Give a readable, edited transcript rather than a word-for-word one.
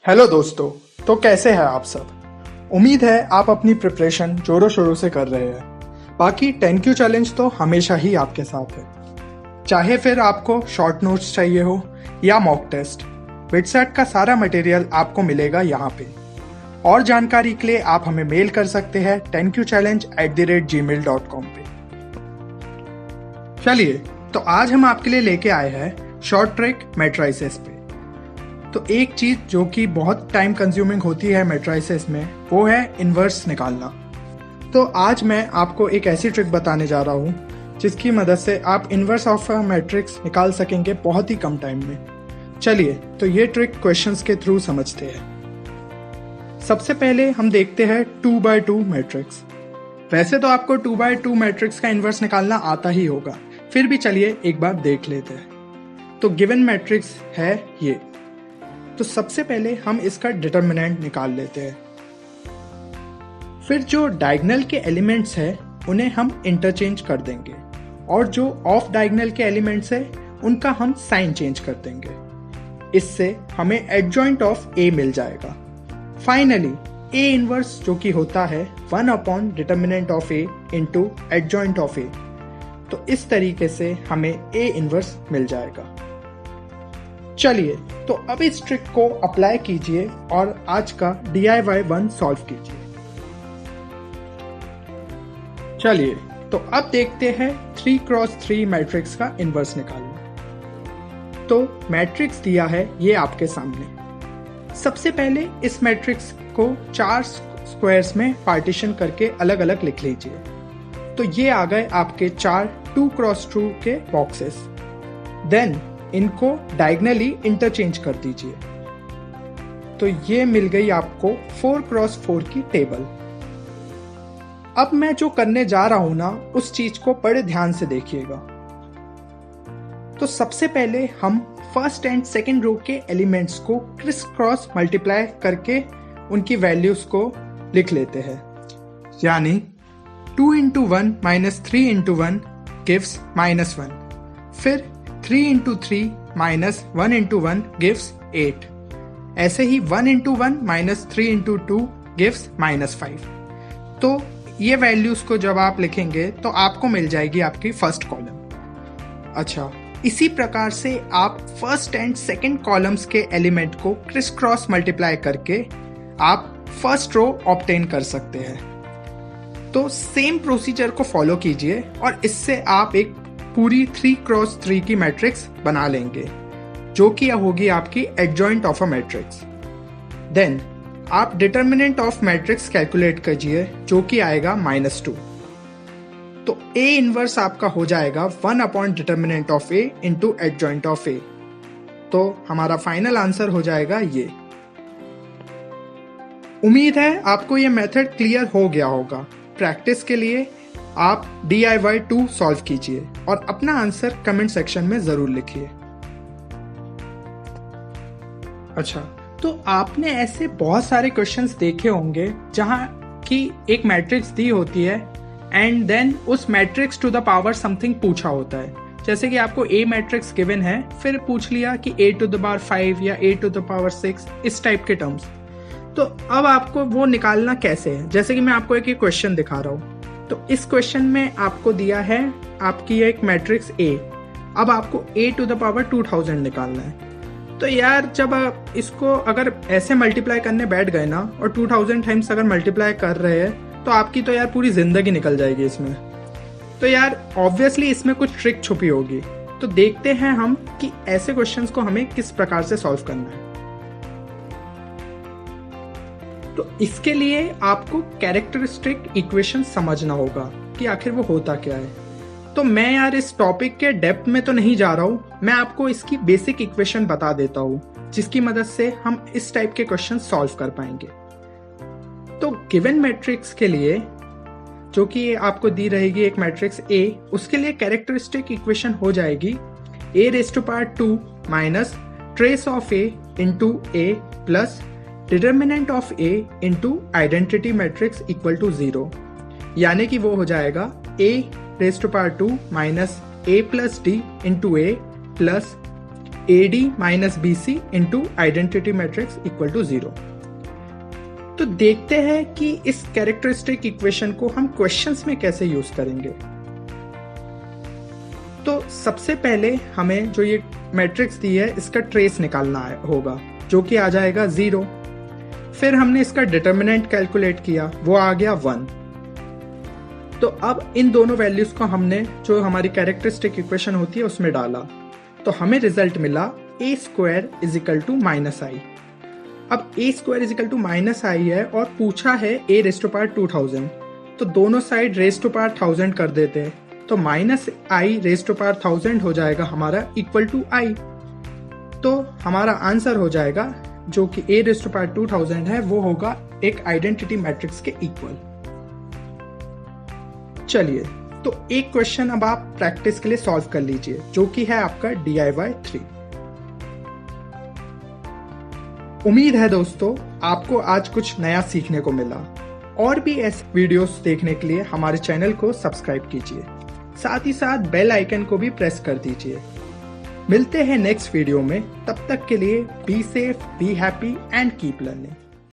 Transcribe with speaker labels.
Speaker 1: Hello दोस्तों। तो कैसे हैं आप सब। उम्मीद है आप अपनी प्रिपरेशन जोरों शोरों से कर रहे हैं। बाकी 10Q चैलेंज तो हमेशा ही आपके साथ है, चाहे फिर आपको शॉर्ट नोट्स चाहिए हो या मॉक टेस्ट। विटसेट का सारा मटेरियल आपको मिलेगा यहाँ पे। और जानकारी के लिए आप हमें मेल कर सकते हैं 10qchallenge@gmail.com पे। चलिए, तो आज हम आपके लिए लेके आए हैं शॉर्ट ट्रिक मैट्रिसेस पे। तो एक चीज जो कि बहुत टाइम कंज्यूमिंग होती है मैट्रिसेस में, वो है इन्वर्स निकालना। तो आज मैं आपको एक ऐसी ट्रिक बताने जा रहा हूँ जिसकी मदद से आप इन्वर्स ऑफ अ मैट्रिक्स निकाल सकेंगे बहुत ही कम टाइम में। चलिए, तो ये ट्रिक क्वेश्चंस के थ्रू समझते हैं। सबसे पहले हम देखते हैं 2x2 मैट्रिक्स। वैसे तो आपको 2x2 मैट्रिक्स का इन्वर्स निकालना आता ही होगा, फिर भी चलिए एक बार देख लेते हैं। तो गिवन मैट्रिक्स है ये। तो सबसे पहले हम इसका डिटर्मिनेंट निकाल लेते हैं। फिर जो डायगोनल के एलिमेंट्स हैं उन्हें हम इंटरचेंज कर देंगे, और जो ऑफ डायगोनल के एलिमेंट्स हैं उनका हम साइन चेंज कर देंगे। इससे हमें एडजॉइंट ऑफ ए मिल जाएगा। फाइनली ए इनवर्स जो कि होता है 1 determinant of A into adjoint of A. तो इस तरीके से हमें ए इनवर्स मिल जाएगा। चलिए, तो अब इस ट्रिक को अप्लाई कीजिए और आज का DIY1 सॉल्व कीजिए। चलिए, तो अब देखते हैं 3x3 मैट्रिक्स का इन्वर्स निकालना। तो मैट्रिक्स दिया है ये आपके सामने। सबसे पहले इस मैट्रिक्स को 4 स्क्वायर्स में पार्टीशन करके अलग अलग लिख लीजिए। तो ये आ गए आपके 4 2x2 के बॉक्सेस। देन इनको डायगोनली इंटरचेंज कर दीजिए। तो ये मिल गई आपको 4x4 की टेबल। अब मैं जो करने जा रहा हूं ना, उस चीज को बड़े ध्यान से देखिएगा। तो सबसे पहले हम फर्स्ट एंड सेकंड रो के एलिमेंट्स को क्रिस क्रॉस मल्टीप्लाई करके उनकी वैल्यूज को लिख लेते हैं। यानी 2 into 1 minus 3 into 1 gives -1। फिर 3 into 3 minus 1 into 1 gives 8। ऐसे ही 1 into 1 minus 3 into 2 gives -5। तो ये वैल्यूज को जब आप लिखेंगे तो आपको मिल जाएगी आपकी फर्स्ट कॉलम। अच्छा, इसी प्रकार से आप फर्स्ट एंड सेकंड कॉलम्स के एलिमेंट को क्रिस क्रॉस मल्टीप्लाई करके आप फर्स्ट रो ऑब्टेन कर सकते हैं। तो सेम प्रोसीजर को फॉलो कीजिए और इससे आप एक पूरी 3x3 की मैट्रिक्स बना लेंगे, जो कि होगी आपकी adjoint of a matrix. Then आप डिटर्मिनेंट ऑफ मैट्रिक्स कैलकुलेट कीजिए, जो कि आएगा -2। तो ए इनवर्स आपका हो जाएगा 1 determinant of A into adjoint of A. तो हमारा फाइनल आंसर हो जाएगा ये। उम्मीद है आपको ये मेथड क्लियर हो गया होगा। प्रैक्टिस के लिए आप DIY2 सॉल्व कीजिए और अपना आंसर कमेंट सेक्शन में जरूर लिखिए। अच्छा, तो आपने ऐसे बहुत सारे क्वेश्चंस देखे होंगे जहां कि एक मैट्रिक्स दी होती है एंड देन उस matrix to the power something पूछा होता है। जैसे कि आपको ए मैट्रिक्स गिवन है, फिर पूछ लिया कि a⁵ या a⁶, इस टाइप के टर्म्स। तो अब आपको वो निकालना कैसे है। जैसे कि मैं आपको एक क्वेश्चन दिखा रहा हूँ। तो इस क्वेश्चन में आपको दिया है आपकी एक मैट्रिक्स A। अब आपको a⁴2000 निकालना है। तो यार, जब आप इसको अगर ऐसे मल्टीप्लाई करने बैठ गए ना, और 2000 टाइम्स अगर मल्टीप्लाई कर रहे हैं, तो आपकी तो यार पूरी जिंदगी निकल जाएगी इसमें। तो यार ऑब्वियसली इसमें कुछ ट्रिक छुपी होगी। तो देखते हैं हम कि ऐसे क्वेश्चंस को हमें किस प्रकार से सॉल्व करना है। तो इसके लिए आपको कैरेक्टरिस्टिक इक्वेशन समझना होगा कि आखिर वो होता क्या है। तो मैं यार इस टॉपिक के डेप्थ में तो नहीं जा रहा हूं, मैं आपको इसकी बेसिक इक्वेशन बता देता हूं, जिसकी मदद से हम इस टाइप के क्वेश्चन सॉल्व कर पाएंगे। तो गिवन मैट्रिक्स के लिए, जो कि आपको दी रहेगी एक मैट्रिक्स A, उसके लिए कैरेक्टरिस्टिक इक्वेशन हो जाएगी a⁵2 minus trace of A into A plus determinant of A into identity matrix equal to 0। यानी कि वो हो जाएगा a⁵2 minus a plus d into A plus AD minus BC into identity matrix equal to 0। तो देखते हैं कि इस कैरेक्टरिस्टिक इक्वेशन को हम क्वेश्चंस में कैसे यूज करेंगे। तो सबसे पहले हमें जो ये मैट्रिक्स दी है इसका ट्रेस निकालना होगा, जो कि आ जाएगा 0। फिर हमने इसका डिटर्मिनेंट कैलकुलेट किया, वो आ गया 1। तो अब इन दोनों वैल्यूज को हमने जो हमारी कैरेक्टरिस्टिक इक्वेशन होती है उसमें डाला, तो हमें रिजल्ट मिला a square is equal to minus i. अब a square is equal to minus i है और पूछा है a रेज़ टू पावर 2000, तो दोनों साइड रेज़ टू पावर 1000 कर देते हैं, तो minus I raise to power 1000 हो जाएगा हमारा इक्वल टू आई। तो हमारा आंसर हो जाएगा जो कि a रेज़ टू पावर 2000 है वो होगा एक आइडेंटिटी मैट्रिक्स के इक्वल। चलिए, तो एक क्वेश्चन अब आप प्रैक्टिस के लिए सॉल्व कर लीजिए, जो कि है आपका DIY 3। उम्मीद है दोस्तों आपको आज कुछ नया सीखने को मिला। और भी ऐसे वीडियोस देखने के लिए हमारे चैनल को सब्सक्राइब कीजिए, साथ ही साथ बेल आइकन को भी प्रेस कर दीजिए। मिलते हैं नेक्स्ट वीडियो में, तब तक के लिए be safe, be happy and keep learning.